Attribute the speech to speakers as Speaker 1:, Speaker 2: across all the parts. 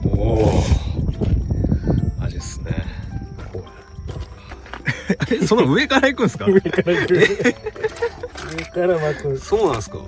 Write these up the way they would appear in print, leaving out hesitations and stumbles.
Speaker 1: おお、マジっすね。あれ、その上から行くんですか？
Speaker 2: 上から行く。上から巻く。
Speaker 1: そうなんですか？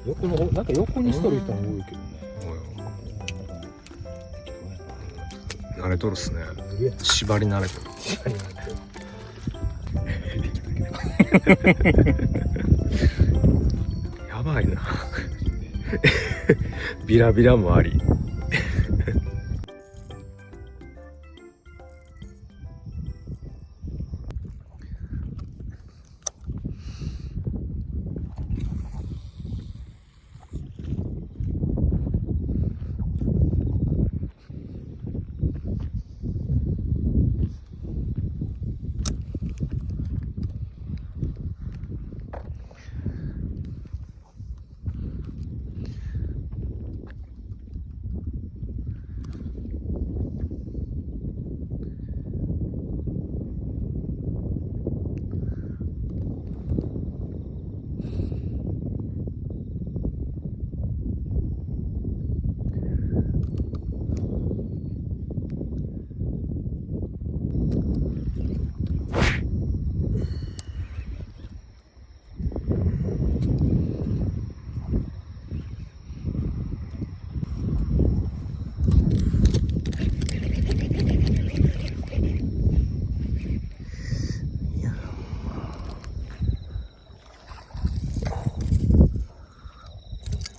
Speaker 2: 横の、なんか横にしとる人も多いけどね。
Speaker 1: 慣れとるっすね。縛り慣れてる。やばいな。ビラビラもあり。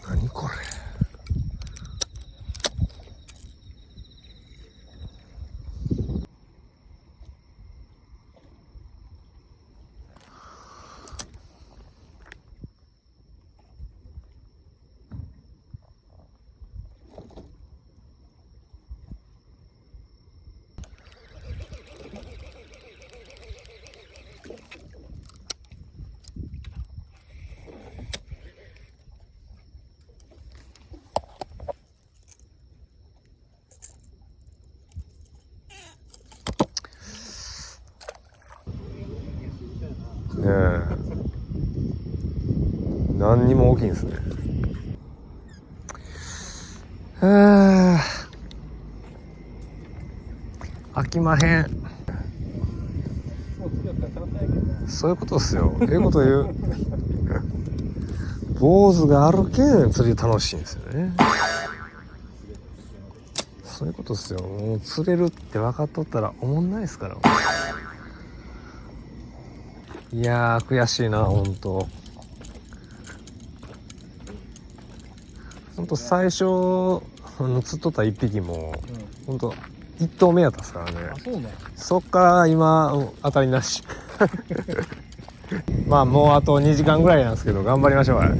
Speaker 1: 何これ。ねえ、何にも大きいんですね。飽きまへん。そういうことっすよ。いうこと言う。坊主があるけん釣り楽しいんですよね。そういうことっすよ。もう釣れるって分かっとったらおもんないですから。いやー、悔しいな、ほんと。ほんと最初釣っとった一匹も、ほんと1頭目やったっすからね。
Speaker 2: あ、そうね。
Speaker 1: そっから今当たりなし。まあもうあと2時間ぐらいなんですけど、頑張りましょう。はい。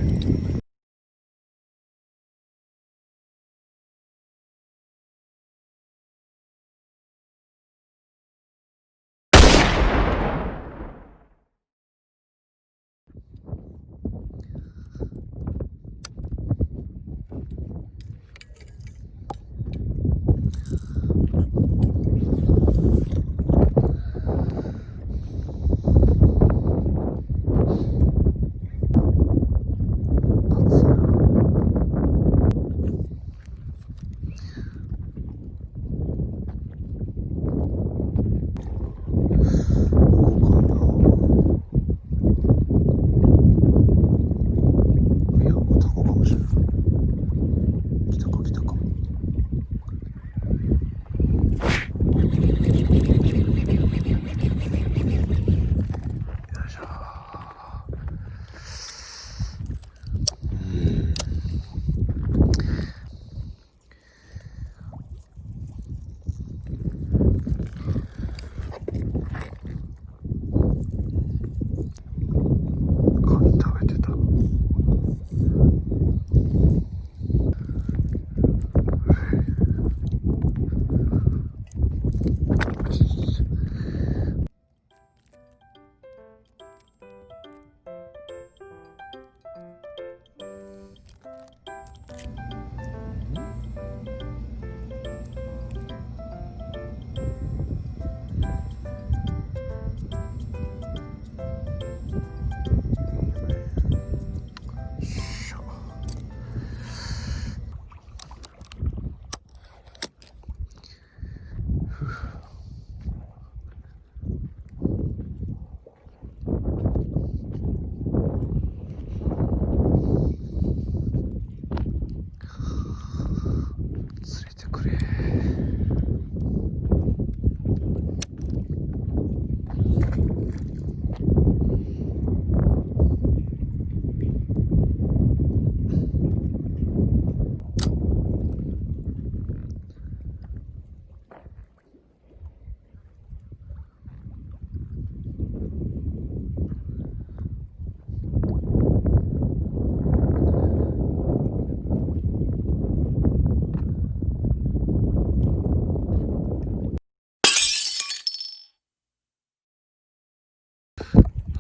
Speaker 1: くれ。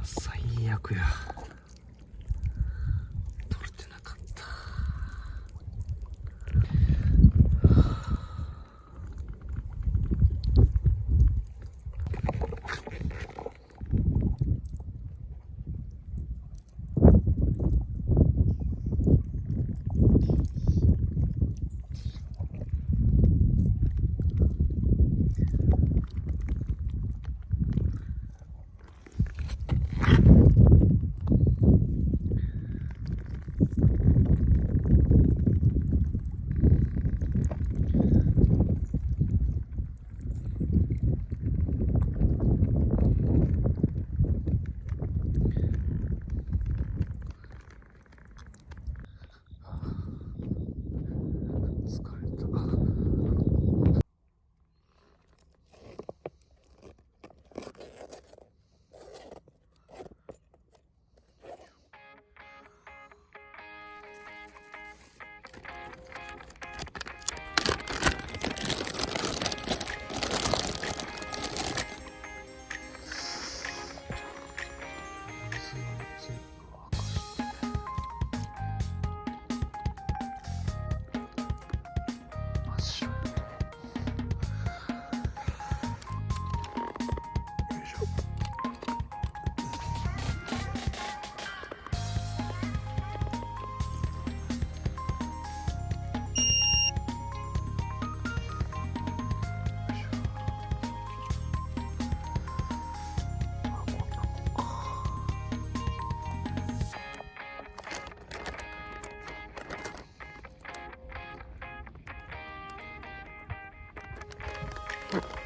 Speaker 1: 最悪や。取れてなかった。うん。